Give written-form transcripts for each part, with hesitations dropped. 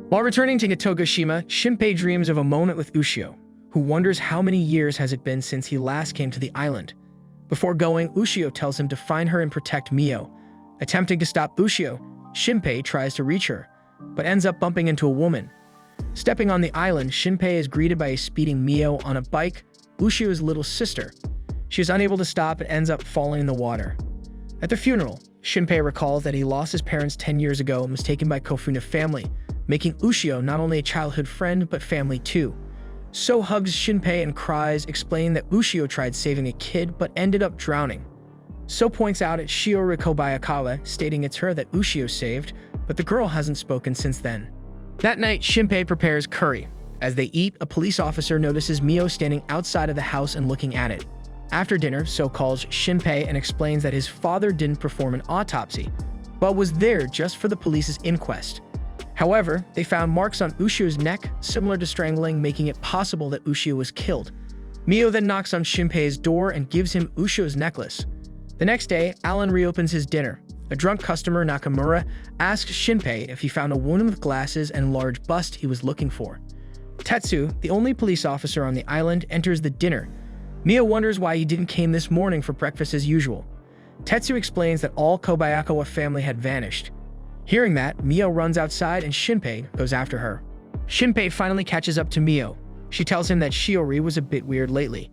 While returning to Hitogashima, Shinpei dreams of a moment with Ushio, who wonders how many years has it been since he last came to the island. Before going, Ushio tells him to find her and protect Mio. Attempting to stop Ushio, Shinpei tries to reach her, but ends up bumping into a woman. Stepping on the island, Shinpei is greeted by a speeding Mio on a bike, Ushio's little sister. She is unable to stop and ends up falling in the water. At the funeral, Shinpei recalls that he lost his parents 10 years ago and was taken by Kofuna family, making Ushio not only a childhood friend, but family too. So hugs Shinpei and cries, explaining that Ushio tried saving a kid but ended up drowning. So points out at Shiori Kobayakawa, stating it's her that Ushio saved, but the girl hasn't spoken since then. That night, Shinpei prepares curry. As they eat, a police officer notices Mio standing outside of the house and looking at it. After dinner, So calls Shinpei and explains that his father didn't perform an autopsy, but was there just for the police's inquest. However, they found marks on Ushio's neck, similar to strangling, making it possible that Ushio was killed. Mio then knocks on Shinpei's door and gives him Ushio's necklace. The next day, Alan reopens his dinner. A drunk customer, Nakamura, asks Shinpei if he found a woman with glasses and large bust he was looking for. Tetsu, the only police officer on the island, enters the dinner. Mio wonders why he didn't came this morning for breakfast as usual. Tetsu explains that all Kobayakawa family had vanished. Hearing that, Mio runs outside and Shinpei goes after her. Shinpei finally catches up to Mio. She tells him that Shiori was a bit weird lately.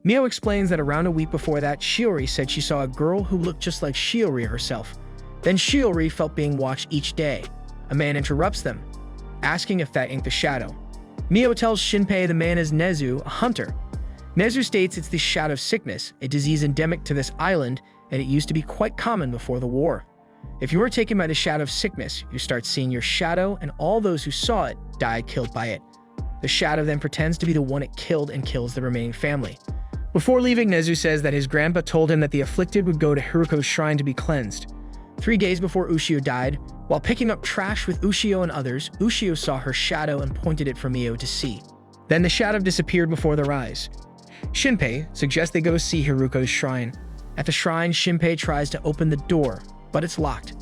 Mio explains that around a week before that, Shiori said she saw a girl who looked just like Shiori herself. Then Shiori felt being watched each day. A man interrupts them, asking if that ain't the shadow. Mio tells Shinpei the man is Nezu, a hunter. Nezu states it's the shadow sickness, a disease endemic to this island, and it used to be quite common before the war. If you were taken by the shadow sickness, you start seeing your shadow, and all those who saw it died killed by it. The shadow then pretends to be the one it killed and kills the remaining family. Before leaving, Nezu says that his grandpa told him that the afflicted would go to Hiruko's shrine to be cleansed. 3 days before Ushio died, while picking up trash with Ushio and others, Ushio saw her shadow and pointed it for Mio to see. Then the shadow disappeared before their eyes. Shinpei suggests they go see Hiruko's shrine. At the shrine, Shinpei tries to open the door, but it's locked.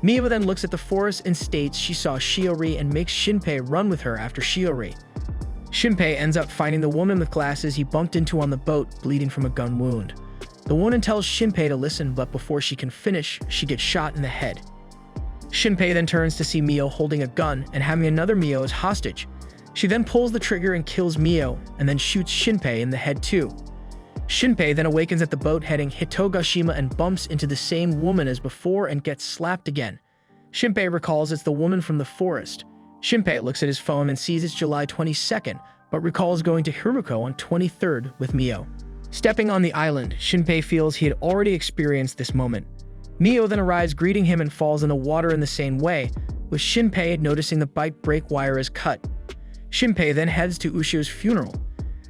Mio then looks at the forest and states she saw Shiori and makes Shinpei run with her after Shiori. Shinpei ends up finding the woman with glasses he bumped into on the boat, bleeding from a gun wound. The woman tells Shinpei to listen, but before she can finish, she gets shot in the head. Shinpei then turns to see Mio holding a gun and having another Mio as hostage. She then pulls the trigger and kills Mio, and then shoots Shinpei in the head too. Shinpei then awakens at the boat heading Hitogashima and bumps into the same woman as before and gets slapped again. Shinpei recalls it's the woman from the forest. Shinpei looks at his phone and sees it's July 22nd, but recalls going to Hiruko on 23rd with Mio. Stepping on the island, Shinpei feels he had already experienced this moment. Mio then arrives greeting him and falls in the water in the same way, with Shinpei noticing the bike brake wire is cut. Shinpei then heads to Ushio's funeral.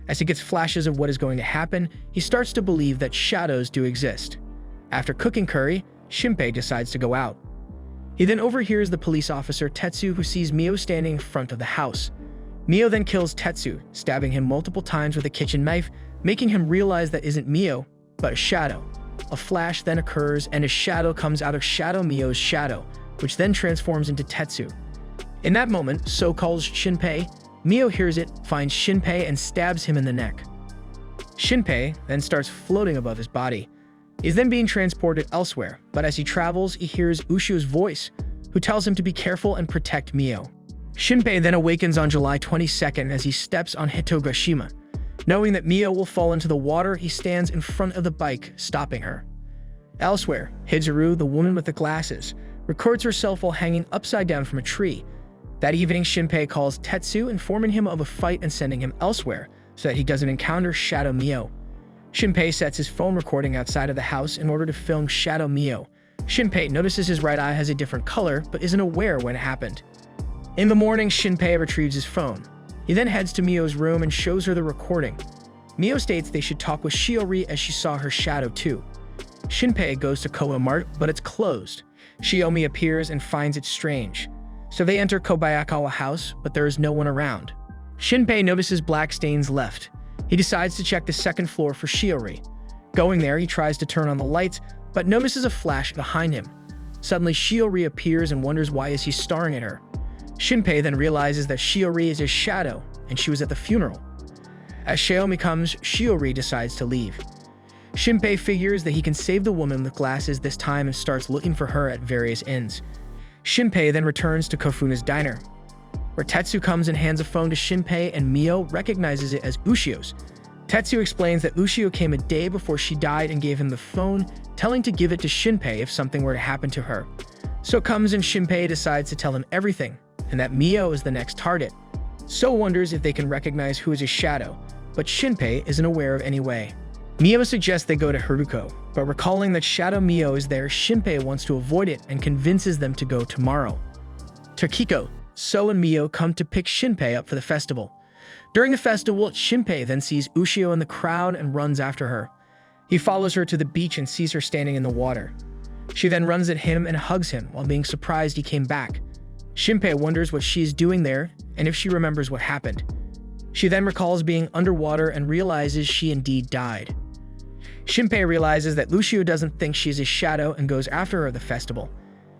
As he gets flashes of what is going to happen, he starts to believe that shadows do exist. After cooking curry, Shinpei decides to go out. He then overhears the police officer Tetsu, who sees Mio standing in front of the house. Mio then kills Tetsu, stabbing him multiple times with a kitchen knife, making him realize that isn't Mio, but a shadow. A flash then occurs and a shadow comes out of Shadow Mio's shadow, which then transforms into Tetsu. In that moment, So calls Shinpei. Mio hears it, finds Shinpei, and stabs him in the neck. Shinpei then starts floating above his body. He's then being transported elsewhere, but as he travels, he hears Ushio's voice, who tells him to be careful and protect Mio. Shinpei then awakens on July 22nd as he steps on Hitogashima. Knowing that Mio will fall into the water, he stands in front of the bike, stopping her. Elsewhere, Hizuru, the woman with the glasses, records herself while hanging upside down from a tree. That evening, Shinpei calls Tetsu, informing him of a fight and sending him elsewhere so that he doesn't encounter Shadow Mio. Shinpei sets his phone recording outside of the house in order to film Shadow Mio. Shinpei notices his right eye has a different color, but isn't aware when it happened. In the morning, Shinpei retrieves his phone. He then heads to Mio's room and shows her the recording. Mio states they should talk with Shiori as she saw her shadow too. Shinpei goes to Koa Mart, but it's closed. Shiomi appears and finds it strange. So they enter Kobayakawa house, but there is no one around. Shinpei notices black stains left. He decides to check the second floor for Shiori. Going there, he tries to turn on the lights, but notices a flash behind him. Suddenly, Shiori appears and wonders why is he staring at her. Shinpei then realizes that Shiori is his shadow, and she was at the funeral. As Xiaomi comes, Shiori decides to leave. Shinpei figures that he can save the woman with glasses this time and starts looking for her at various inns. Shinpei then returns to Kofuna's diner, where Tetsu comes and hands a phone to Shinpei, and Mio recognizes it as Ushio's. Tetsu explains that Ushio came a day before she died and gave him the phone, telling to give it to Shinpei if something were to happen to her. So comes and Shinpei decides to tell him everything, and that Mio is the next target. So wonders if they can recognize who is his shadow, but Shinpei isn't aware of any way. Mio suggests they go to Haruko, but recalling that Shadow Mio is there, Shinpei wants to avoid it and convinces them to go tomorrow. Tokiko, So and Mio come to pick Shinpei up for the festival. During the festival, Shinpei then sees Ushio in the crowd and runs after her. He follows her to the beach and sees her standing in the water. She then runs at him and hugs him while being surprised he came back. Shinpei wonders what she is doing there and if she remembers what happened. She then recalls being underwater and realizes she indeed died. Shinpei realizes that Ushio doesn't think she is his shadow and goes after her at the festival.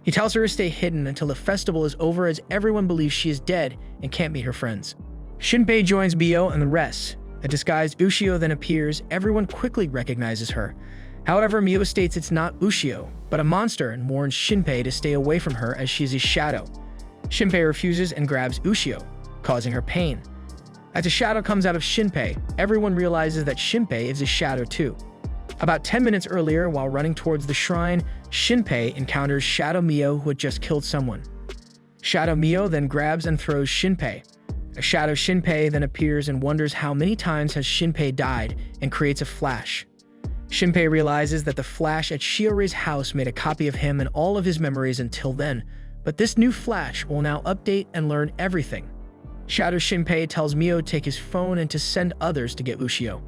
He tells her to stay hidden until the festival is over, as everyone believes she is dead and can't meet her friends. Shinpei joins Mio and the rest. A disguised Ushio then appears. Everyone quickly recognizes her. However, Mio states it's not Ushio, but a monster, and warns Shinpei to stay away from her as she is his shadow. Shinpei refuses and grabs Ushio, causing her pain. As a shadow comes out of Shinpei, everyone realizes that Shinpei is his shadow too. About 10 minutes earlier, while running towards the shrine, Shinpei encounters Shadow Mio, who had just killed someone. Shadow Mio then grabs and throws Shinpei. A shadow Shinpei then appears and wonders how many times has Shinpei died and creates a flash. Shinpei realizes that the flash at Shiori's house made a copy of him and all of his memories until then, but this new flash will now update and learn everything. Shadow Shinpei tells Mio to take his phone and to send others to get Ushio.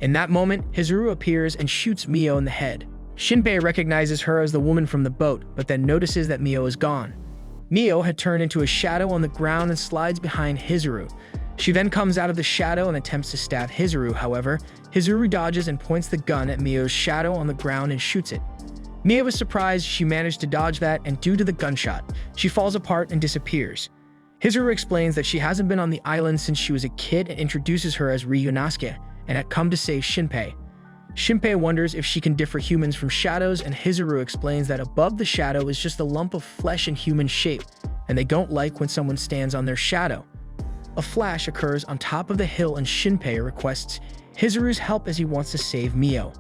In that moment, Hizuru appears and shoots Mio in the head. Shinpei recognizes her as the woman from the boat, but then notices that Mio is gone. Mio had turned into a shadow on the ground and slides behind Hizuru. She then comes out of the shadow and attempts to stab Hizuru. However, Hizuru dodges and points the gun at Mio's shadow on the ground and shoots it. Mio is surprised she managed to dodge that, and due to the gunshot, she falls apart and disappears. Hizuru explains that she hasn't been on the island since she was a kid and introduces her as Ryunosuke and had come to save Shinpei. Shinpei wonders if she can differ humans from shadows, and Hizuru explains that above the shadow is just a lump of flesh in human shape, and they don't like when someone stands on their shadow. A flash occurs on top of the hill and Shinpei requests Hizuru's help as he wants to save Mio.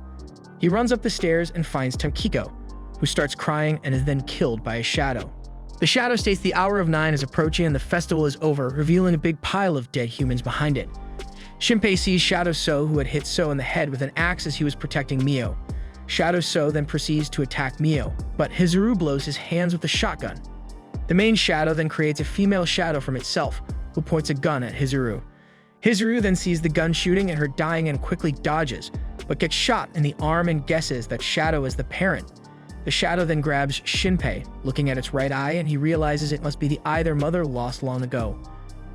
He runs up the stairs and finds Tokiko, who starts crying and is then killed by a shadow. The shadow states the hour of 9 is approaching and the festival is over, revealing a big pile of dead humans behind it. Shinpei sees Shadow So, who had hit So in the head with an axe as he was protecting Mio. Shadow So then proceeds to attack Mio, but Hizuru blows his hands with a shotgun. The main shadow then creates a female shadow from itself, who points a gun at Hizuru. Hizuru then sees the gun shooting and her dying and quickly dodges, but gets shot in the arm and guesses that Shadow is the parent. The shadow then grabs Shinpei, looking at its right eye, and he realizes it must be the eye their mother lost long ago.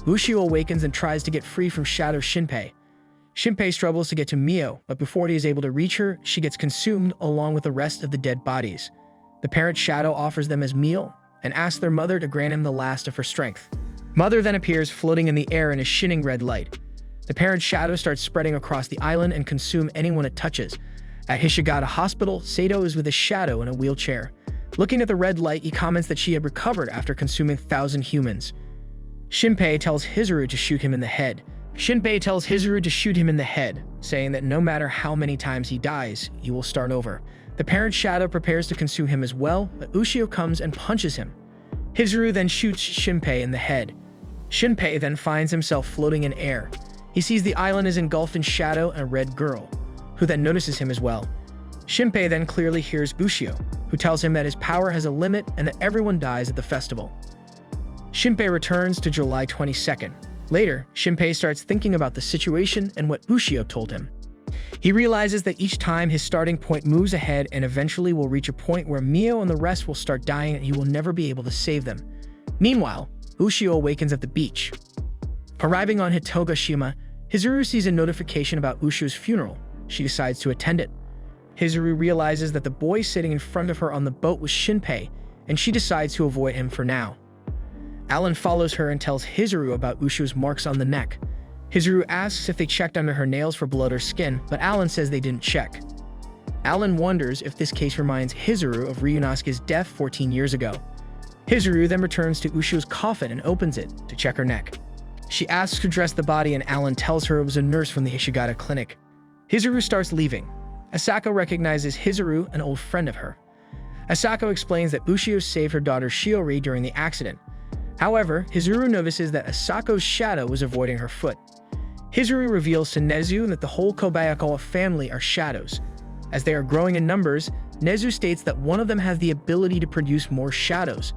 Ushio awakens and tries to get free from Shadow Shinpei. Shinpei struggles to get to Mio, but before he is able to reach her, she gets consumed along with the rest of the dead bodies. The parent shadow offers them as meal and asks their mother to grant him the last of her strength. Mother then appears floating in the air in a shining red light. The parent shadow starts spreading across the island and consume anyone it touches. At Hishigata Hospital, Sato is with a shadow in a wheelchair. Looking at the red light, he comments that she had recovered after consuming 1,000 humans. Shinpei tells Hizuru to shoot him in the head. Saying that no matter how many times he dies, he will start over. The parent shadow prepares to consume him as well, but Ushio comes and punches him. Hizuru then shoots Shinpei in the head. Shinpei then finds himself floating in air. He sees the island is engulfed in shadow and a red girl, who then notices him as well. Shinpei then clearly hears Ushio, who tells him that his power has a limit and that everyone dies at the festival. Shinpei returns to July 22nd. Later, Shinpei starts thinking about the situation and what Ushio told him. He realizes that each time his starting point moves ahead and eventually will reach a point where Mio and the rest will start dying and he will never be able to save them. Meanwhile, Ushio awakens at the beach. Arriving on Hitogashima, Hizuru sees a notification about Ushio's funeral. She decides to attend it. Hizuru realizes that the boy sitting in front of her on the boat was Shinpei, and she decides to avoid him for now. Alan follows her and tells Hizuru about Ushio's marks on the neck. Hizuru asks if they checked under her nails for blood or skin, but Alan says they didn't check. Alan wonders if this case reminds Hizuru of Ryunosuke's death 14 years ago. Hizuru then returns to Ushio's coffin and opens it to check her neck. She asks to dress the body and Alan tells her it was a nurse from the Hishigata clinic. Hizuru starts leaving. Asako recognizes Hizuru, an old friend of her. Asako explains that Ushio saved her daughter Shiori during the accident. However, Hizuru notices that Asako's shadow was avoiding her foot. Hizuru reveals to Nezu that the whole Kobayakawa family are shadows. As they are growing in numbers, Nezu states that one of them has the ability to produce more shadows.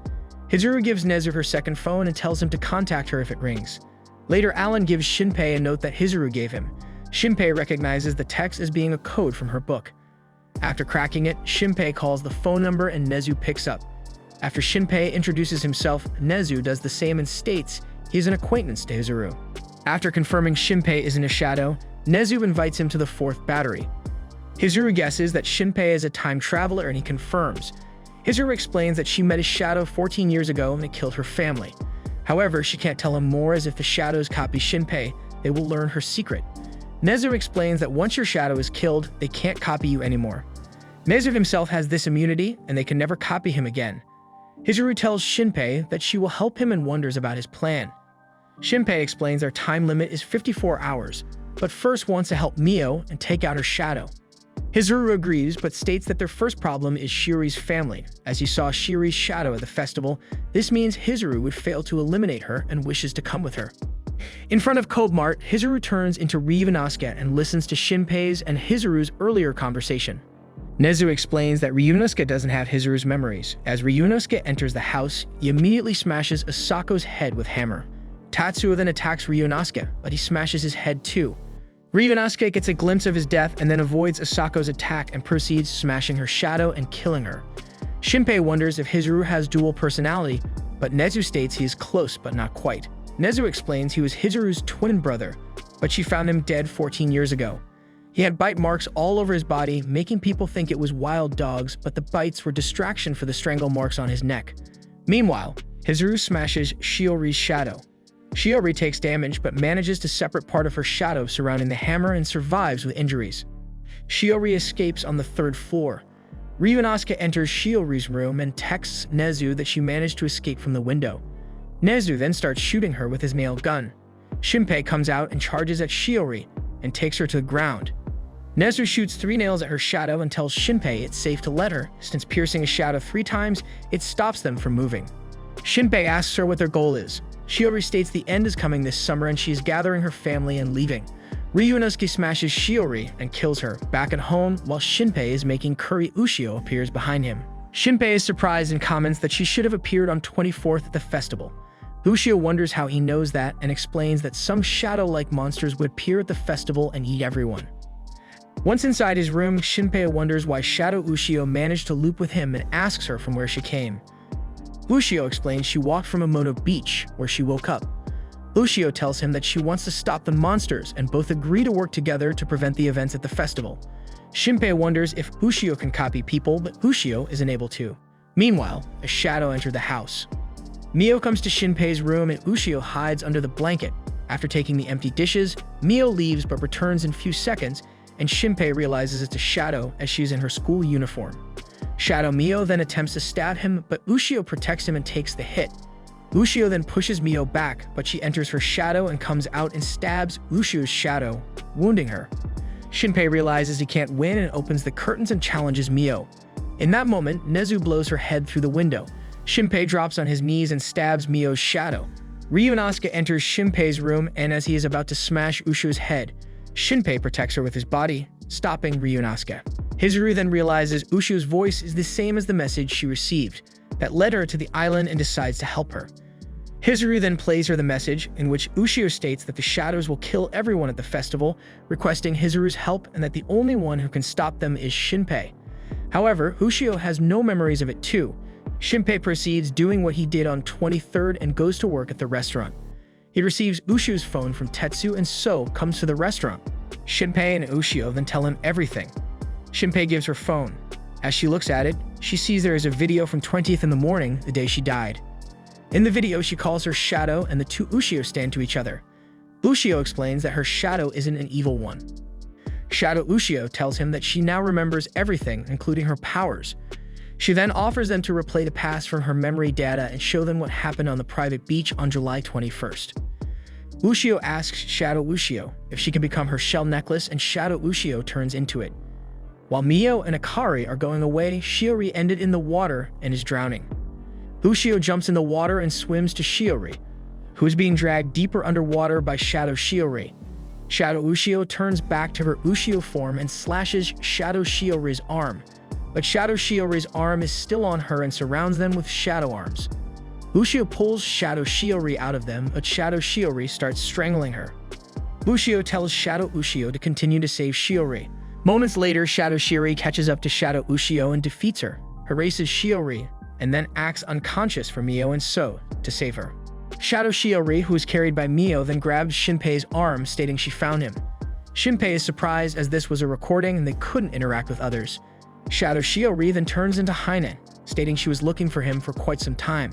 Hizuru gives Nezu her second phone and tells him to contact her if it rings. Later, Alan gives Shinpei a note that Hizuru gave him. Shinpei recognizes the text as being a code from her book. After cracking it, Shinpei calls the phone number and Nezu picks up. After Shinpei introduces himself, Nezu does the same and states he is an acquaintance to Hizuru. After confirming Shinpei isn't a shadow, Nezu invites him to the fourth battery. Hizuru guesses that Shinpei is a time traveler and he confirms. Hizuru explains that she met a shadow 14 years ago and it killed her family. However, she can't tell him more as if the shadows copy Shinpei, they will learn her secret. Nezu explains that once your shadow is killed, they can't copy you anymore. Nezu himself has this immunity and they can never copy him again. Hizuru tells Shinpei that she will help him and wonders about his plan. Shinpei explains their time limit is 54 hours, but first wants to help Mio and take out her shadow. Hizuru agrees, but states that their first problem is Shiori's family. As he saw Shiori's shadow at the festival, this means Hizuru would fail to eliminate her and wishes to come with her. In front of Kobe Mart, Hizuru turns into Ryunosuke and listens to Shinpei's and Hizuru's earlier conversation. Nezu explains that Ryunosuke doesn't have Hizuru's memories. As Ryunosuke enters the house, he immediately smashes Asako's head with hammer. Tatsuo then attacks Ryunosuke, but he smashes his head too. Ryunosuke gets a glimpse of his death and then avoids Asako's attack and proceeds smashing her shadow and killing her. Shinpei wonders if Hizuru has dual personality, but Nezu states he is close but not quite. Nezu explains he was Hizuru's twin brother, but she found him dead 14 years ago. He had bite marks all over his body, making people think it was wild dogs, but the bites were distraction for the strangle marks on his neck. Meanwhile, Hizuru smashes Shiori's shadow. Shiori takes damage but manages to separate part of her shadow surrounding the hammer and survives with injuries. Shiori escapes on the third floor. Ryunosuke enters Shiori's room and texts Nezu that she managed to escape from the window. Nezu then starts shooting her with his nail gun. Shinpei comes out and charges at Shiori and takes her to the ground. Nezu shoots 3 nails at her shadow and tells Shinpei it's safe to let her, since piercing a shadow 3 times, it stops them from moving. Shinpei asks her what their goal is. Shiori states the end is coming this summer and she is gathering her family and leaving. Ryunosuke smashes Shiori and kills her. Back at home, while Shinpei is making curry, Ushio appears behind him. Shinpei is surprised and comments that she should have appeared on 24th at the festival. Ushio wonders how he knows that and explains that some shadow-like monsters would appear at the festival and eat everyone. Once inside his room, Shinpei wonders why Shadow Ushio managed to loop with him and asks her from where she came. Ushio explains she walked from Omono Beach, where she woke up. Ushio tells him that she wants to stop the monsters and both agree to work together to prevent the events at the festival. Shinpei wonders if Ushio can copy people, but Ushio isn't able to. Meanwhile, a shadow entered the house. Mio comes to Shinpei's room and Ushio hides under the blanket. After taking the empty dishes, Mio leaves but returns in a few seconds, and Shinpei realizes it's a shadow as she's in her school uniform. Shadow Mio then attempts to stab him, but Ushio protects him and takes the hit. Ushio then pushes Mio back, but she enters her shadow and comes out and stabs Ushio's shadow, wounding her. Shinpei realizes he can't win and opens the curtains and challenges Mio. In that moment, Nezu blows her head through the window. Shinpei drops on his knees and stabs Mio's shadow. Ryunosuke enters Shinpei's room, and as he is about to smash Ushio's head, Shinpei protects her with his body, stopping Ryunosuke. Hizuru then realizes Ushio's voice is the same as the message she received that led her to the island and decides to help her. Hizuru then plays her the message in which Ushio states that the shadows will kill everyone at the festival, requesting Hizuru's help and that the only one who can stop them is Shinpei. However, Ushio has no memories of it too. Shinpei proceeds doing what he did on 23rd and goes to work at the restaurant. He receives Ushio's phone from Tetsu and So comes to the restaurant. Shinpei and Ushio then tell him everything. Shinpei gives her phone. As she looks at it, she sees there is a video from 20th in the morning, the day she died. In the video, she calls her shadow, and the two Ushio stand to each other. Ushio explains that her shadow isn't an evil one. Shadow Ushio tells him that she now remembers everything, including her powers. She then offers them to replay the past from her memory data and show them what happened on the private beach on July 21st. Ushio asks Shadow Ushio if she can become her shell necklace, and Shadow Ushio turns into it. While Mio and Akari are going away, Shiori ended in the water and is drowning. Ushio jumps in the water and swims to Shiori, who is being dragged deeper underwater by Shadow Shiori. Shadow Ushio turns back to her Ushio form and slashes Shadow Shiori's arm, but Shadow Shiori's arm is still on her and surrounds them with shadow arms. Ushio pulls Shadow Shiori out of them, but Shadow Shiori starts strangling her. Ushio tells Shadow Ushio to continue to save Shiori. Moments later, Shadow Shiori catches up to Shadow Ushio and defeats her, erases Shiori, and then acts unconscious for Mio and So to save her. Shadow Shiori, who is carried by Mio, then grabs Shinpei's arm, stating she found him. Shinpei is surprised as this was a recording and they couldn't interact with others. Shadow Shiori then turns into Haine, stating she was looking for him for quite some time.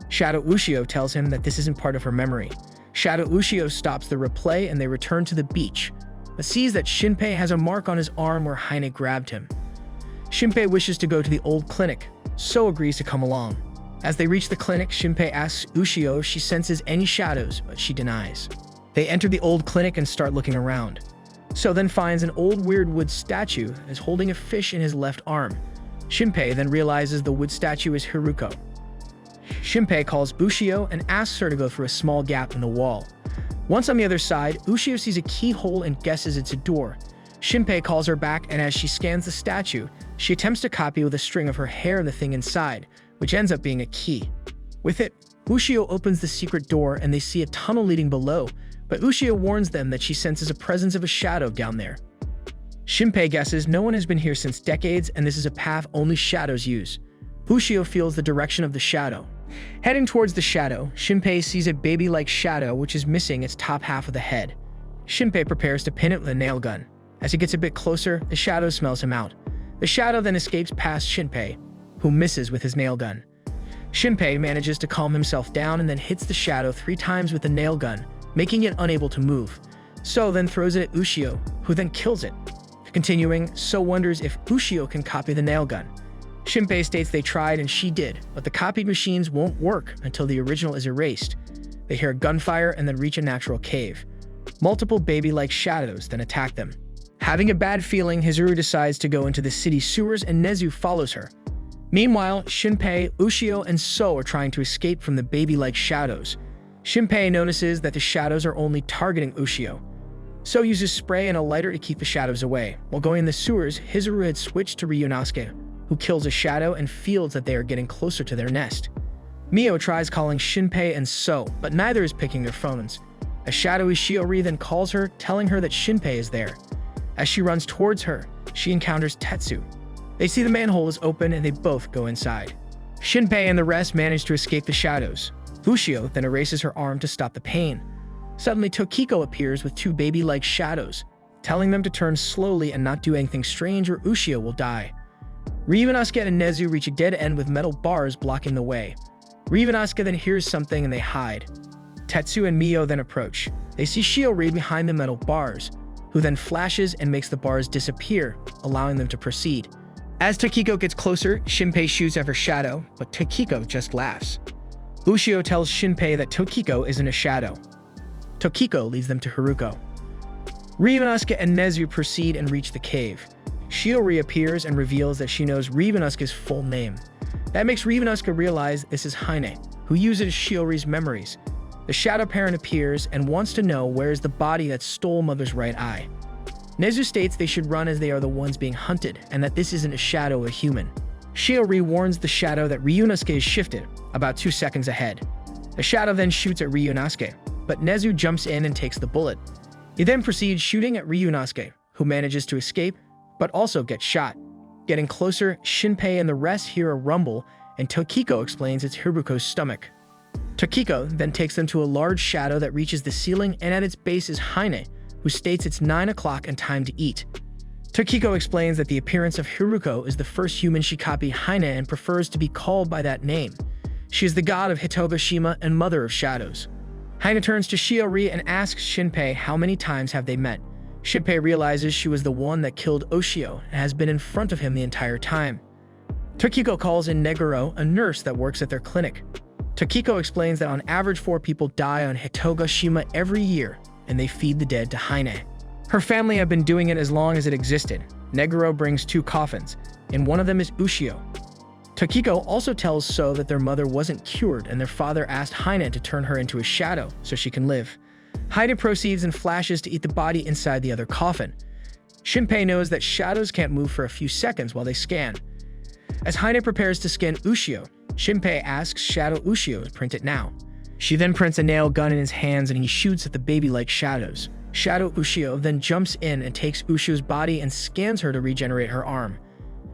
Shadow Ushio tells him that this isn't part of her memory. Shadow Ushio stops the replay and they return to the beach, but sees that Shinpei has a mark on his arm where Haine grabbed him. Shinpei wishes to go to the old clinic, So agrees to come along. As they reach the clinic, Shinpei asks Ushio if she senses any shadows, but she denies. They enter the old clinic and start looking around. So then finds an old weird wood statue as holding a fish in his left arm. Shinpei then realizes the wood statue is Haruko. Shinpei calls Ushio and asks her to go through a small gap in the wall. Once on the other side, Ushio sees a keyhole and guesses it's a door. Shinpei calls her back, and as she scans the statue, she attempts to copy with a string of her hair the thing inside, which ends up being a key. With it, Ushio opens the secret door and they see a tunnel leading below, but Ushio warns them that she senses a presence of a shadow down there. Shinpei guesses no one has been here since decades and this is a path only shadows use. Ushio feels the direction of the shadow. Heading towards the shadow, Shinpei sees a baby-like shadow which is missing its top half of the head. Shinpei prepares to pin it with a nail gun. As he gets a bit closer, the shadow smells him out. The shadow then escapes past Shinpei, who misses with his nail gun. Shinpei manages to calm himself down and then hits the shadow 3 times with the nail gun, making it unable to move. So then throws it at Ushio, who then kills it. Continuing, So wonders if Ushio can copy the nail gun. Shinpei states they tried and she did, but the copied machines won't work until the original is erased. They hear gunfire and then reach a natural cave. Multiple baby-like shadows then attack them. Having a bad feeling, Hizuru decides to go into the city sewers and Nezu follows her. Meanwhile, Shinpei, Ushio, and So are trying to escape from the baby-like shadows. Shinpei notices that the shadows are only targeting Ushio. So uses spray and a lighter to keep the shadows away. While going in the sewers, Hizuru had switched to Ryunosuke, who kills a shadow and feels that they are getting closer to their nest. Mio tries calling Shinpei and So, but neither is picking their phones. A shadowy Shiori then calls her, telling her that Shinpei is there. As she runs towards her, she encounters Tetsu. They see the manhole is open and they both go inside. Shinpei and the rest manage to escape the shadows. Ushio then erases her arm to stop the pain. Suddenly, Tokiko appears with 2 baby-like shadows, telling them to turn slowly and not do anything strange or Ushio will die. Ryunosuke and Nezu reach a dead end with metal bars blocking the way. Ryunosuke then hears something and they hide. Tetsu and Mio then approach. They see Shiori behind the metal bars, who then flashes and makes the bars disappear, allowing them to proceed. As Tokiko gets closer, Shinpei shoots at her shadow, but Tokiko just laughs. Ushio tells Shinpei that Tokiko isn't a shadow. Tokiko leads them to Haruko. Ryunosuke and Nezu proceed and reach the cave. Shiori appears and reveals that she knows Ryunosuke's full name. That makes Ryunosuke realize this is Haine, who uses Shiori's memories. The shadow parent appears and wants to know where is the body that stole Mother's right eye. Nezu states they should run as they are the ones being hunted and that this isn't a shadow of a human. Shiori warns the shadow that Ryunosuke is shifted, about 2 seconds ahead. The shadow then shoots at Ryunosuke, but Nezu jumps in and takes the bullet. He then proceeds shooting at Ryunosuke, who manages to escape, but also gets shot. Getting closer, Shinpei and the rest hear a rumble, and Tokiko explains it's Haruko's stomach. Tokiko then takes them to a large shadow that reaches the ceiling, and at its base is Haine, who states it's 9 o'clock and time to eat. Tokiko explains that the appearance of Haruko is the first human she copied Haine and prefers to be called by that name. She is the god of Hitogashima and mother of shadows. Hina turns to Shiori and asks Shinpei how many times have they met. Shinpei realizes she was the one that killed Oshio and has been in front of him the entire time. Tokiko calls in Neguro, a nurse that works at their clinic. Tokiko explains that on average 4 people die on Hitogashima every year, and they feed the dead to Hine. Her family have been doing it as long as it existed. Neguro brings 2 coffins, and one of them is Ushio. Tokiko also tells So that their mother wasn't cured and their father asked Hine to turn her into a shadow so she can live. Hine proceeds and flashes to eat the body inside the other coffin. Shinpei knows that shadows can't move for a few seconds while they scan. As Hine prepares to scan Ushio, Shinpei asks Shadow Ushio to print it now. She then prints a nail gun in his hands and he shoots at the baby-like shadows. Shadow Ushio then jumps in and takes Ushio's body and scans her to regenerate her arm.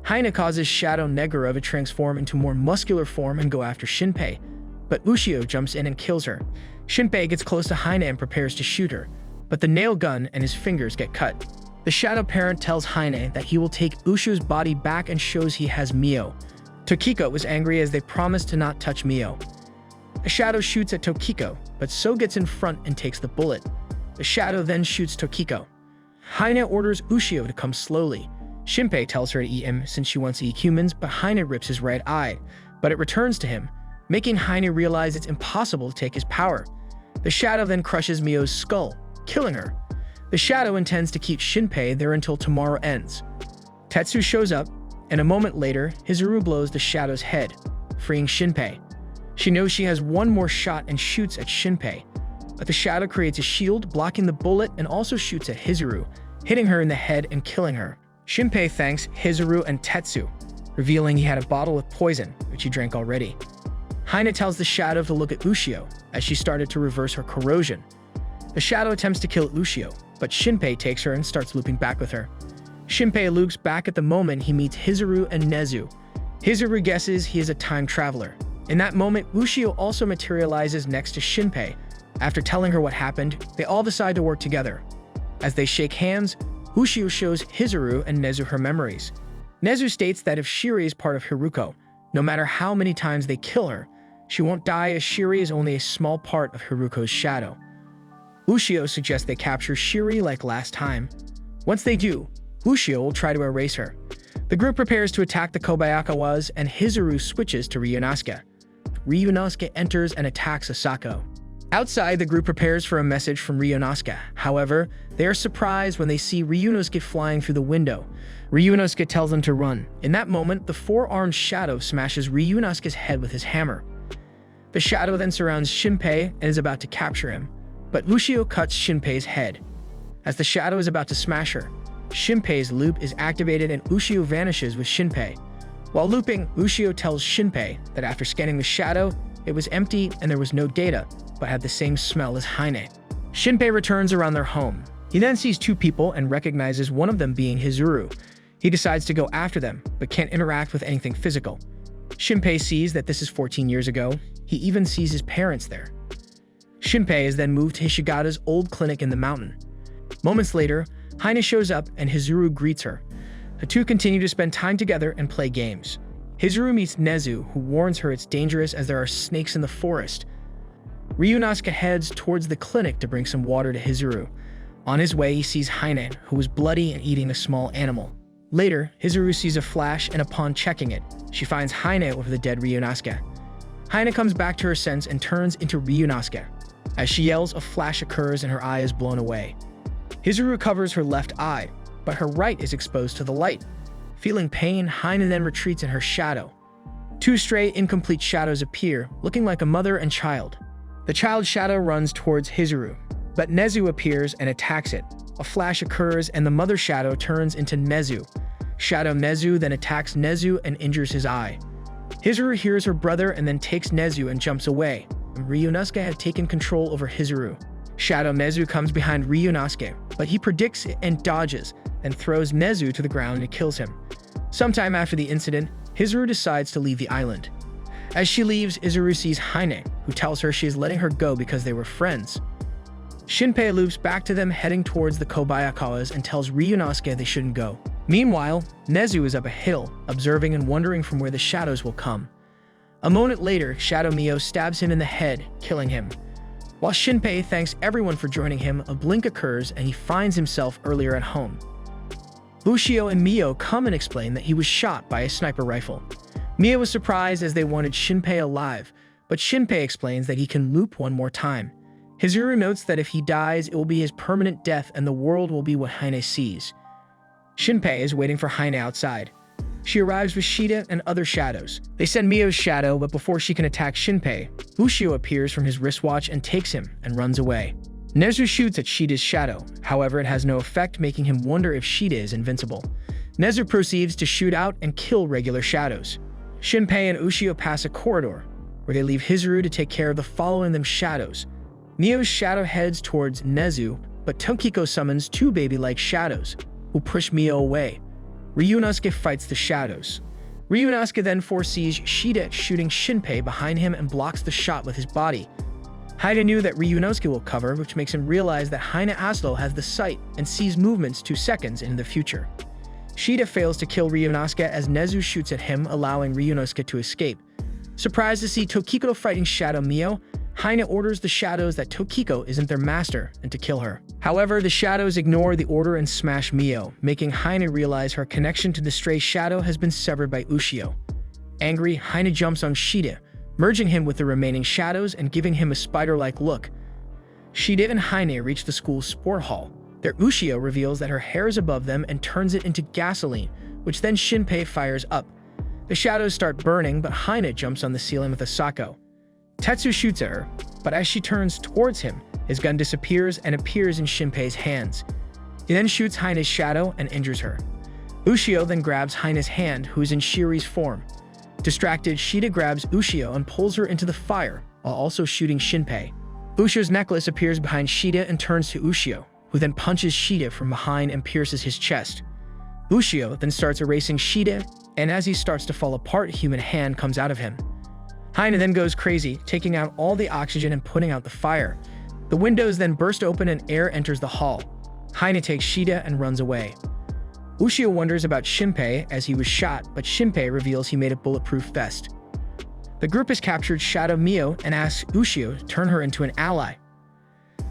Hine causes Shadow Neguro to transform into more muscular form and go after Shinpei, but Ushio jumps in and kills her. Shinpei gets close to Hine and prepares to shoot her, but the nail gun and his fingers get cut. The Shadow parent tells Hine that he will take Ushio's body back and shows he has Mio. Tokiko was angry as they promised to not touch Mio. A Shadow shoots at Tokiko, but So gets in front and takes the bullet. The Shadow then shoots Tokiko. Hine orders Ushio to come slowly. Shinpei tells her to eat him since she wants to eat humans, but Hine rips his right eye, but it returns to him, making Hine realize it's impossible to take his power. The Shadow then crushes Mio's skull, killing her. The Shadow intends to keep Shinpei there until tomorrow ends. Tetsu shows up, and a moment later, Hizuru blows the Shadow's head, freeing Shinpei. She knows she has one more shot and shoots at Shinpei, but the Shadow creates a shield blocking the bullet and also shoots at Hizuru, hitting her in the head and killing her. Shinpei thanks Hizuru and Tetsu, revealing he had a bottle with poison, which he drank already. Hine tells the Shadow to look at Ushio, as she started to reverse her corrosion. The Shadow attempts to kill Ushio, but Shinpei takes her and starts looping back with her. Shinpei loops back at the moment he meets Hizuru and Nezu. Hizuru guesses he is a time traveler. In that moment, Ushio also materializes next to Shinpei. After telling her what happened, they all decide to work together. As they shake hands, Ushio shows Hizuru and Nezu her memories. Nezu states that if Shiri is part of Hiruko, no matter how many times they kill her, she won't die as Shiri is only a small part of Hiruko's shadow. Ushio suggests they capture Shiri like last time. Once they do, Ushio will try to erase her. The group prepares to attack the Kobayakawas and Hizuru switches to Ryunosuke. Ryunosuke enters and attacks Asako. Outside, the group prepares for a message from Ryunosuke. However, they are surprised when they see Ryunosuke flying through the window. Ryunosuke tells them to run. In that moment, the 4-armed Shadow smashes Ryunosuke's head with his hammer. The Shadow then surrounds Shinpei and is about to capture him, but Ushio cuts Shinpei's head. As the Shadow is about to smash her, Shinpei's loop is activated and Ushio vanishes with Shinpei. While looping, Ushio tells Shinpei that after scanning the Shadow, it was empty and there was no data, but had the same smell as Hine. Shinpei returns around their home. He then sees 2 people and recognizes one of them being Hizuru. He decides to go after them, but can't interact with anything physical. Shinpei sees that this is 14 years ago. He even sees his parents there. Shinpei is then moved to Hishigata's old clinic in the mountain. Moments later, Hine shows up and Hizuru greets her. The 2 continue to spend time together and play games. Hizuru meets Nezu, who warns her it's dangerous as there are snakes in the forest. Ryunosuke heads towards the clinic to bring some water to Hizuru. On his way, he sees Hine, who was bloody and eating a small animal. Later, Hizuru sees a flash and upon checking it, she finds Hine over the dead Ryunosuke. Hine comes back to her sense and turns into Ryunosuke. As she yells, a flash occurs and her eye is blown away. Hizuru covers her left eye, but her right is exposed to the light. Feeling pain, Hine then retreats in her shadow. 2 stray, incomplete shadows appear, looking like a mother and child. The child shadow runs towards Hizuru, but Nezu appears and attacks it. A flash occurs and the mother shadow turns into Nezu. Shadow Nezu then attacks Nezu and injures his eye. Hizuru hears her brother and then takes Nezu and jumps away. Ryunosuke had taken control over Hizuru. Shadow Nezu comes behind Ryunosuke, but he predicts it and dodges, and throws Nezu to the ground and kills him. Sometime after the incident, Hizuru decides to leave the island. As she leaves, Hizuru sees Hine, who tells her she is letting her go because they were friends. Shinpei loops back to them heading towards the Kobayakawas and tells Ryunosuke they shouldn't go. Meanwhile, Nezu is up a hill, observing and wondering from where the shadows will come. A moment later, Shadow Mio stabs him in the head, killing him. While Shinpei thanks everyone for joining him, a blink occurs and he finds himself earlier at home. Ushio and Mio come and explain that he was shot by a sniper rifle. Mio was surprised as they wanted Shinpei alive, but Shinpei explains that he can loop one more time. Hizuru notes that if he dies, it will be his permanent death and the world will be what Hina sees. Shinpei is waiting for Hina outside. She arrives with Shida and other shadows. They send Mio's shadow, but before she can attack Shinpei, Ushio appears from his wristwatch and takes him and runs away. Nezu shoots at Shida's shadow, however it has no effect, making him wonder if Shida is invincible. Nezu proceeds to shoot out and kill regular shadows. Shinpei and Ushio pass a corridor, where they leave Hizuru to take care of the following them shadows. Mio's shadow heads towards Nezu, but Tokiko summons two baby-like shadows, who push Mio away. Ryunosuke fights the shadows. Ryunosuke then foresees Shida shooting Shinpei behind him and blocks the shot with his body. Hina knew that Ryunosuke will cover, which makes him realize that Hina Aslo has the sight and sees movements 2 seconds into the future. Shida fails to kill Ryunosuke as Nezu shoots at him, allowing Ryunosuke to escape. Surprised to see Tokiko fighting Shadow Mio, Hina orders the shadows that Tokiko isn't their master and to kill her. However, the shadows ignore the order and smash Mio, making Hina realize her connection to the stray shadow has been severed by Ushio. Angry, Hina jumps on Shida, merging him with the remaining shadows and giving him a spider-like look. Shida and Hina reach the school's sport hall. Their Ushio reveals that her hair is above them and turns it into gasoline, which then Shinpei fires up. The shadows start burning, but Hina jumps on the ceiling with a Sako. Tetsu shoots at her, but as she turns towards him, his gun disappears and appears in Shinpei's hands. He then shoots Hina's shadow and injures her. Ushio then grabs Hina's hand, who is in Shiri's form. Distracted, Shida grabs Ushio and pulls her into the fire, while also shooting Shinpei. Ushio's necklace appears behind Shida and turns to Ushio, who then punches Shida from behind and pierces his chest. Ushio then starts erasing Shida, and as he starts to fall apart, a human hand comes out of him. Hina then goes crazy, taking out all the oxygen and putting out the fire. The windows then burst open and air enters the hall. Hina takes Shida and runs away. Ushio wonders about Shinpei as he was shot, but Shinpei reveals he made a bulletproof vest. The group has captured Shadow Mio and asks Ushio to turn her into an ally.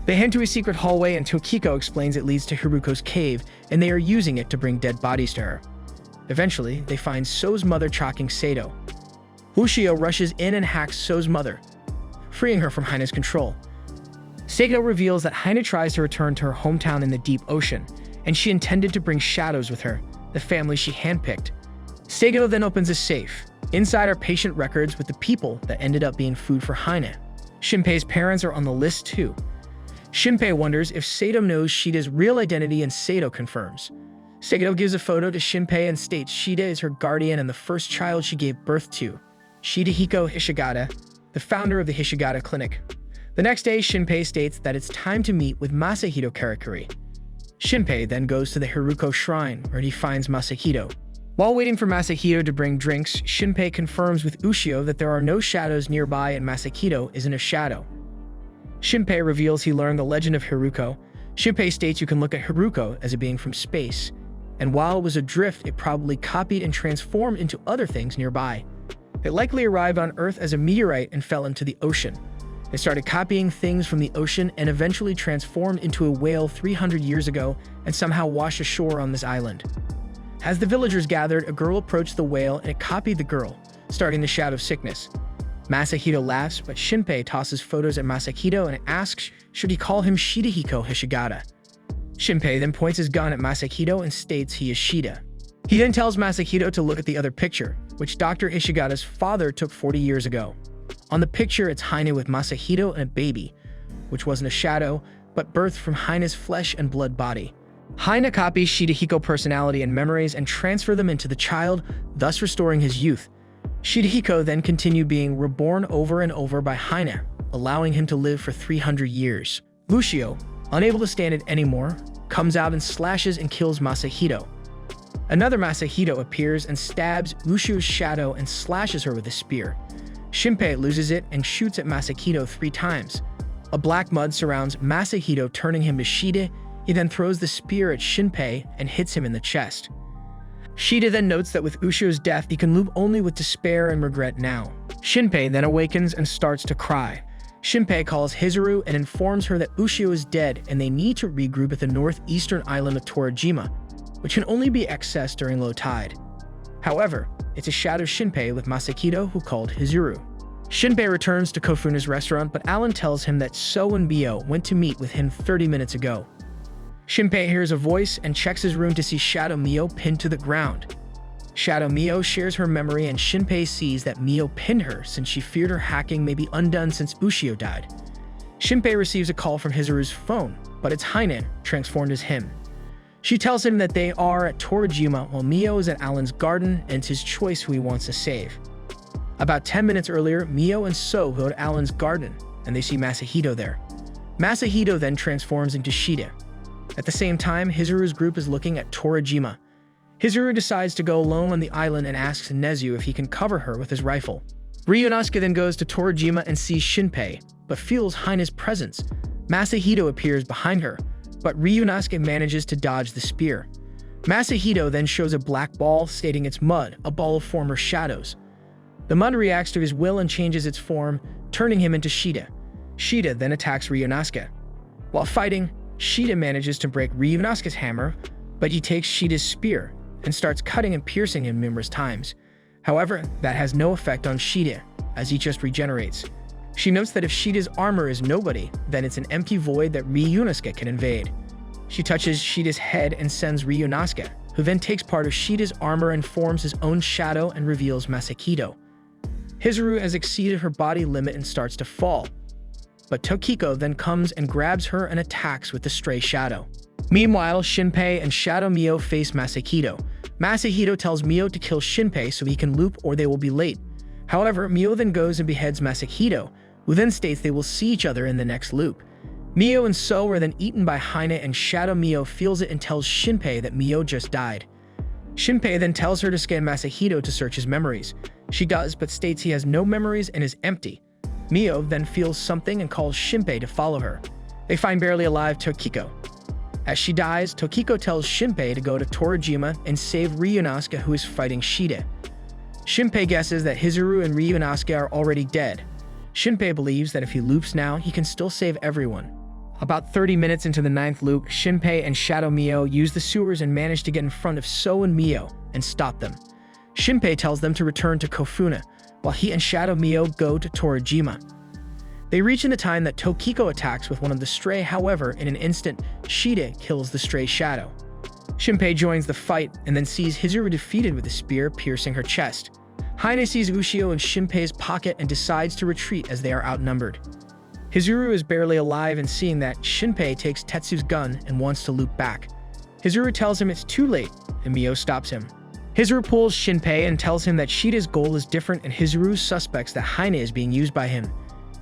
They head to a secret hallway and Tokiko explains it leads to Haruko's cave and they are using it to bring dead bodies to her. Eventually, they find So's mother choking Sato. Ushio rushes in and hacks So's mother, freeing her from Hina's control. Sato reveals that Hina tries to return to her hometown in the deep ocean, and she intended to bring shadows with her, the family she handpicked. Sato then opens a safe. Inside are patient records with the people that ended up being food for Hina. Shinpei's parents are on the list too. Shinpei wonders if Sato knows Shida's real identity and Sato confirms. Sato gives a photo to Shinpei and states Shida is her guardian and the first child she gave birth to, Shidehiko Hishigata, the founder of the Hishigata Clinic. The next day, Shinpei states that it's time to meet with Masahito Karakuri. Shinpei then goes to the Haruko Shrine, where he finds Masahito. While waiting for Masahito to bring drinks, Shinpei confirms with Ushio that there are no shadows nearby and Masahito isn't a shadow. Shinpei reveals he learned the legend of Haruko. Shinpei states you can look at Haruko as a being from space, and while it was adrift, it probably copied and transformed into other things nearby. It likely arrived on Earth as a meteorite and fell into the ocean. It started copying things from the ocean and eventually transformed into a whale 300 years ago and somehow washed ashore on this island. As the villagers gathered, a girl approached the whale and it copied the girl, starting the shadow of sickness. Masahito laughs, but Shinpei tosses photos at Masahito and asks should he call him Shidehiko Hishigata. Shinpei then points his gun at Masahito and states he is Shida. He then tells Masahito to look at the other picture, which Dr. Hishigata's father took 40 years ago. On the picture, it's Hina with Masahito and a baby, which wasn't a shadow, but birthed from Hina's flesh and blood body. Hina copies Shidehiko's personality and memories and transfer them into the child, thus restoring his youth. Shidehiko then continued being reborn over and over by Hina, allowing him to live for 300 years. Ushio, unable to stand it anymore, comes out and slashes and kills Masahito. Another Masahito appears and stabs Ushio's shadow and slashes her with a spear. Shinpei loses it and shoots at Masahito 3 times. A black mud surrounds Masahito, turning him to Shida. He then throws the spear at Shinpei and hits him in the chest. Shida then notes that with Ushio's death, he can loop only with despair and regret now. Shinpei then awakens and starts to cry. Shinpei calls Hizuru and informs her that Ushio is dead and they need to regroup at the northeastern island of Torajima, which can only be accessed during low tide. However, it's a shadow Shinpei with Masahito who called Hizuru. Shinpei returns to Kofuna's restaurant, but Alan tells him that So and Mio went to meet with him 30 minutes ago. Shinpei hears a voice and checks his room to see Shadow Mio pinned to the ground. Shadow Mio shares her memory and Shinpei sees that Mio pinned her since she feared her hacking may be undone since Ushio died. Shinpei receives a call from Hizuru's phone, but it's Haine, transformed as him. She tells him that they are at Torajima while Mio is at Alan's garden and it's his choice who he wants to save. About 10 minutes earlier, Mio and So go to Alan's garden and they see Masahito there. Masahito then transforms into Shide. At the same time, Hizuru's group is looking at Torajima. Hizuru decides to go alone on the island and asks Nezu if he can cover her with his rifle. Ryunosuke then goes to Torajima and sees Shinpei, but feels Haine's presence. Masahito appears behind her, but Ryunosuke manages to dodge the spear. Masahito then shows a black ball, stating it's mud, a ball of former shadows. The mud reacts to his will and changes its form, turning him into Shide. Shide then attacks Ryunosuke. While fighting, Shide manages to break Ryunosuke's hammer, but he takes Shide's spear and starts cutting and piercing him numerous times. However, that has no effect on Shide, as he just regenerates. She notes that if Shide's armor is nobody, then it's an empty void that Ryunosuke can invade. She touches Shide's head and sends Ryunosuke, who then takes part of Shide's armor and forms his own shadow and reveals Masahito. Hizuru has exceeded her body limit and starts to fall, but Tokiko then comes and grabs her and attacks with the stray shadow. Meanwhile, Shinpei and Shadow Mio face Masahito. Masahito tells Mio to kill Shinpei so he can loop or they will be late. However, Mio then goes and beheads Masahito, who then states they will see each other in the next loop. Mio and So are then eaten by Haine and Shadow Mio feels it and tells Shinpei that Mio just died. Shinpei then tells her to scan Masahito to search his memories. She does, but states he has no memories and is empty. Mio then feels something and calls Shinpei to follow her. They find barely alive Tokiko. As she dies, Tokiko tells Shinpei to go to Torajima and save Ryunosuke, who is fighting Shide. Shinpei guesses that Hizuru and Ryunosuke are already dead. Shinpei believes that if he loops now, he can still save everyone. About 30 minutes into the 9th loop, Shinpei and Shadow Mio use the sewers and manage to get in front of So and Mio and stop them. Shinpei tells them to return to Kofuna, while he and Shadow Mio go to Torajima. They reach in the time that Tokiko attacks with one of the stray, however, in an instant, Shide kills the stray shadow. Shinpei joins the fight and then sees Hizuru defeated with a spear piercing her chest. Haine sees Ushio in Shinpei's pocket and decides to retreat as they are outnumbered. Hizuru is barely alive and seeing that, Shinpei takes Tetsu's gun and wants to loop back. Hizuru tells him it's too late and Mio stops him. Hizuru pulls Shinpei and tells him that Shida's goal is different and Hizuru suspects that Haine is being used by him.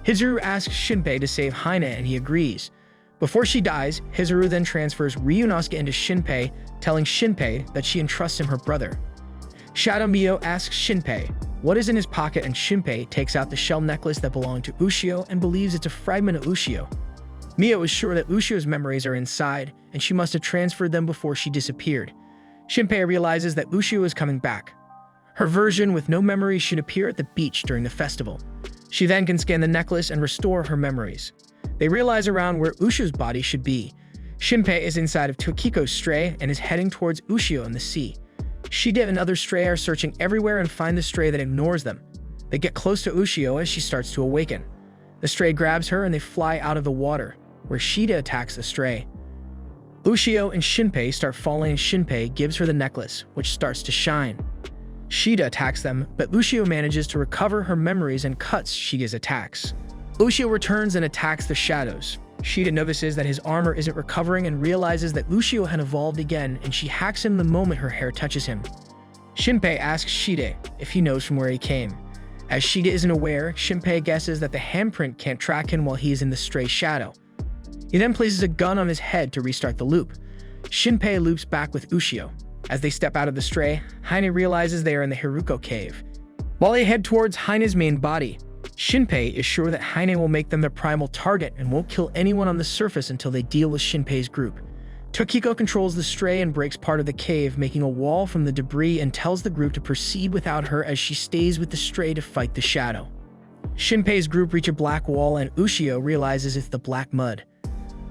Hizuru asks Shinpei to save Haine and he agrees. Before she dies, Hizuru then transfers Ryunosuke into Shinpei, telling Shinpei that she entrusts him her brother. Shadow Mio asks Shinpei what is in his pocket and Shinpei takes out the shell necklace that belonged to Ushio and believes it's a fragment of Ushio. Mio is sure that Ushio's memories are inside and she must have transferred them before she disappeared. Shinpei realizes that Ushio is coming back. Her version with no memories should appear at the beach during the festival. She then can scan the necklace and restore her memories. They realize around where Ushio's body should be. Shinpei is inside of Tokiko's stray and is heading towards Ushio in the sea. Shide and other stray are searching everywhere and find the stray that ignores them. They get close to Ushio as she starts to awaken. The stray grabs her and they fly out of the water, where Shide attacks the stray. Ushio and Shinpei start falling and Shinpei gives her the necklace, which starts to shine. Shide attacks them, but Ushio manages to recover her memories and cuts Shige's attacks. Ushio returns and attacks the shadows. Shide notices that his armor isn't recovering and realizes that Ushio had evolved again and she hacks him the moment her hair touches him. Shinpei asks Shide if he knows from where he came. As Shide isn't aware, Shinpei guesses that the handprint can't track him while he is in the stray shadow. He then places a gun on his head to restart the loop. Shinpei loops back with Ushio. As they step out of the stray, Haine realizes they are in the Haruko cave. While they head towards Haine's main body, Shinpei is sure that Haine will make them their primal target and won't kill anyone on the surface until they deal with Shinpei's group. Tokiko controls the stray and breaks part of the cave, making a wall from the debris, and tells the group to proceed without her as she stays with the stray to fight the shadow. Shinpei's group reach a black wall and Ushio realizes it's the black mud.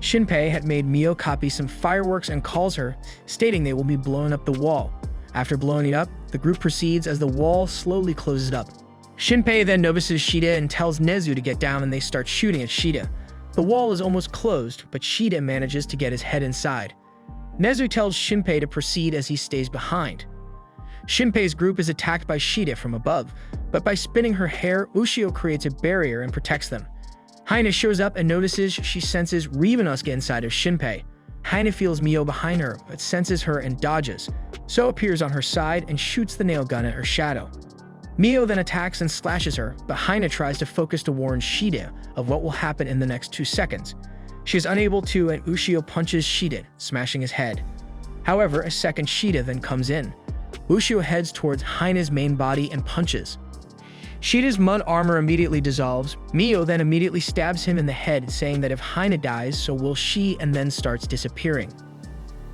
Shinpei had made Mio copy some fireworks and calls her, stating they will be blowing up the wall. After blowing it up, the group proceeds as the wall slowly closes up. Shinpei then notices Shida and tells Nezu to get down, and they start shooting at Shida. The wall is almost closed, but Shida manages to get his head inside. Nezu tells Shinpei to proceed as he stays behind. Shinpei's group is attacked by Shida from above, but by spinning her hair, Ushio creates a barrier and protects them. Haina shows up and notices she senses Ryunosuke inside of Shinpei. Haina feels Mio behind her, but senses her and dodges, so appears on her side and shoots the nail gun at her shadow. Mio then attacks and slashes her, but Haina tries to focus to warn Shida of what will happen in the next 2 seconds. She is unable to, and Ushio punches Shida, smashing his head. However, a second Shida then comes in. Ushio heads towards Haina's main body and punches. Shida's mud armor immediately dissolves. Mio then immediately stabs him in the head, saying that if Haina dies, so will she, and then starts disappearing.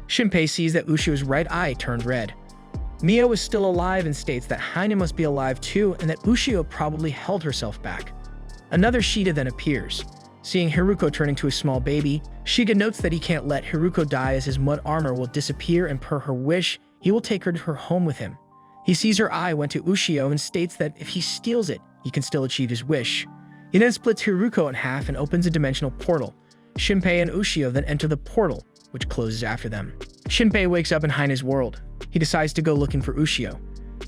Shinpei sees that Ushio's right eye turned red. Mio is still alive and states that Haina must be alive too, and that Ushio probably held herself back. Another Shida then appears. Seeing Haruko turning to a small baby, Shiga notes that he can't let Haruko die as his mud armor will disappear, and per her wish, he will take her to her home with him. He sees her eye went to Ushio and states that if he steals it, he can still achieve his wish. He then splits Haruko in half and opens a dimensional portal. Shinpei and Ushio then enter the portal, which closes after them. Shinpei wakes up in Haina's world. He decides to go looking for Ushio.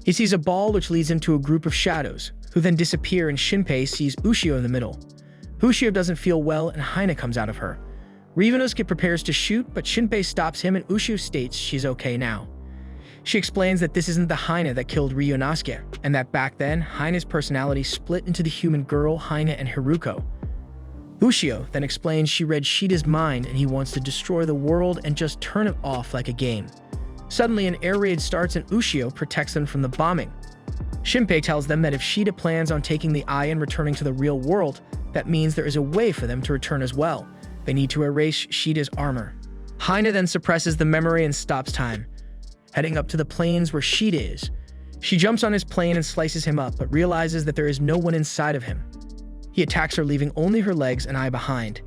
He sees a ball which leads him to a group of shadows, who then disappear, and Shinpei sees Ushio in the middle. Ushio doesn't feel well and Haina comes out of her. Ryunosuke prepares to shoot, but Shinpei stops him and Ushio states she's okay now. She explains that this isn't the Haina that killed Ryunosuke, and that back then, Haina's personality split into the human girl, Haina, and Haruko. Ushio then explains she read Shida's mind and he wants to destroy the world and just turn it off like a game. Suddenly, an air raid starts and Ushio protects them from the bombing. Shinpei tells them that if Shida plans on taking the eye and returning to the real world, that means there is a way for them to return as well. They need to erase Shida's armor. Haina then suppresses the memory and stops time, heading up to the plains where Shida is. She jumps on his plane and slices him up, but realizes that there is no one inside of him. He attacks her, leaving only her legs and eye behind.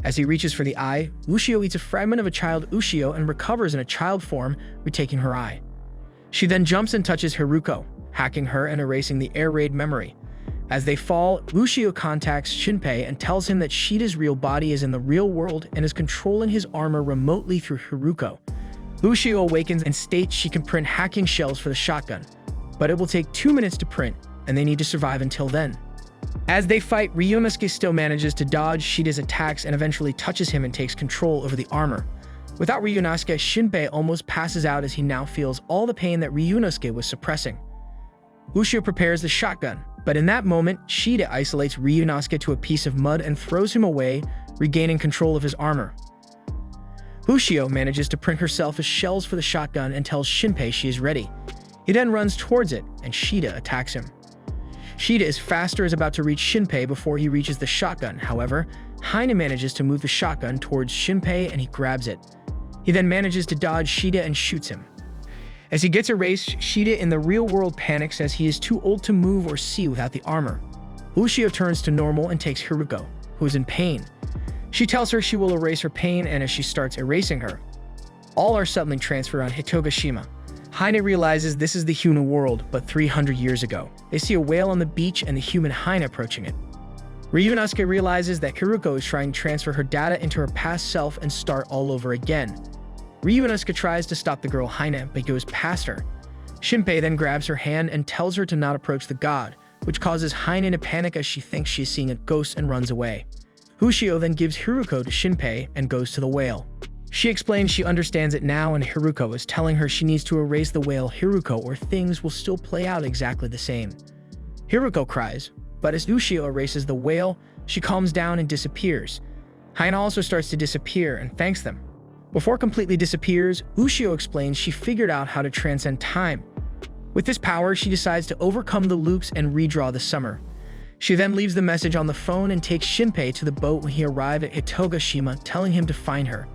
As he reaches for the eye, Ushio eats a fragment of a child Ushio and recovers in a child form, retaking her eye. She then jumps and touches Haruko, hacking her and erasing the air raid memory. As they fall, Ushio contacts Shinpei and tells him that Shida's real body is in the real world and is controlling his armor remotely through Haruko. Ushio awakens and states she can print hacking shells for the shotgun, but it will take 2 minutes to print, and they need to survive until then. As they fight, Ryunosuke still manages to dodge Shida's attacks and eventually touches him and takes control over the armor. Without Ryunosuke, Shinpei almost passes out as he now feels all the pain that Ryunosuke was suppressing. Ushio prepares the shotgun, but in that moment, Shida isolates Ryunosuke to a piece of mud and throws him away, regaining control of his armor. Ushio manages to print herself as shells for the shotgun and tells Shinpei she is ready. He then runs towards it, and Shida attacks him. Shida is faster, is about to reach Shinpei before he reaches the shotgun. However, Haina manages to move the shotgun towards Shinpei and he grabs it. He then manages to dodge Shida and shoots him. As he gets erased, Shida in the real world panics as he is too old to move or see without the armor. Ushio turns to normal and takes Haruko, who is in pain. She tells her she will erase her pain, and as she starts erasing her, all are suddenly transferred on Hitogashima. Haina realizes this is the human world, but 300 years ago. They see a whale on the beach and the human Haina approaching it. Ryunosuke realizes that Haruko is trying to transfer her data into her past self and start all over again. Ryunosuke tries to stop the girl Haina, but goes past her. Shinpei then grabs her hand and tells her to not approach the god, which causes Haina to panic as she thinks she is seeing a ghost and runs away. Ushio then gives Haruko to Shinpei and goes to the whale. She explains she understands it now, and Haruko is telling her she needs to erase the whale Haruko or things will still play out exactly the same. Haruko cries, but as Ushio erases the whale, she calms down and disappears. Haina also starts to disappear and thanks them. Before completely disappears, Ushio explains she figured out how to transcend time. With this power, she decides to overcome the loops and redraw the summer. She then leaves the message on the phone and takes Shinpei to the boat when he arrived at Hitogashima, telling him to find her.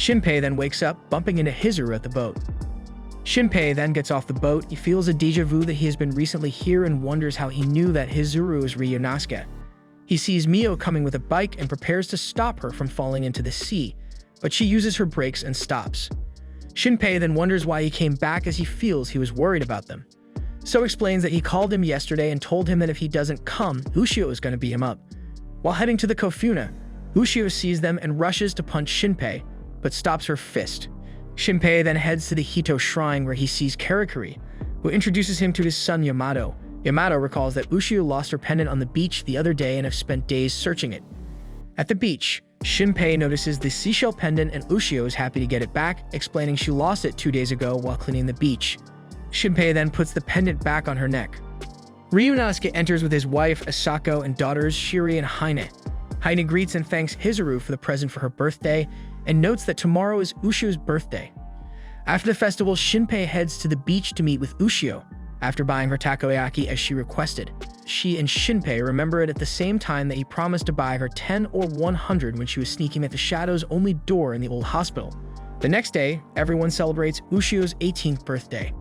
Shinpei then wakes up, bumping into Hizuru at the boat. Shinpei then gets off the boat. He feels a déjà vu that he has been recently here and wonders how he knew that Hizuru is Ryunosuke. He sees Mio coming with a bike and prepares to stop her from falling into the sea, but she uses her brakes and stops. Shinpei then wonders why he came back as he feels he was worried about them. So explains that he called him yesterday and told him that if he doesn't come, Ushio is going to beat him up. While heading to the Kofuna, Ushio sees them and rushes to punch Shinpei, but stops her fist. Shinpei then heads to the Hito Shrine where he sees Karakuri, who introduces him to his son Yamato. Yamato recalls that Ushio lost her pendant on the beach the other day and have spent days searching it. At the beach, Shinpei notices the seashell pendant and Ushio is happy to get it back, explaining she lost it 2 days ago while cleaning the beach. Shinpei then puts the pendant back on her neck. Ryunosuke enters with his wife Asako and daughters Shiri and Haine. Haine greets and thanks Hizuru for the present for her birthday and notes that tomorrow is Ushio's birthday. After the festival, Shinpei heads to the beach to meet with Ushio after buying her takoyaki as she requested. She and Shinpei remember it at the same time that he promised to buy her 10 or 100 when she was sneaking at the Shadow's only door in the old hospital. The next day, everyone celebrates Ushio's 18th birthday.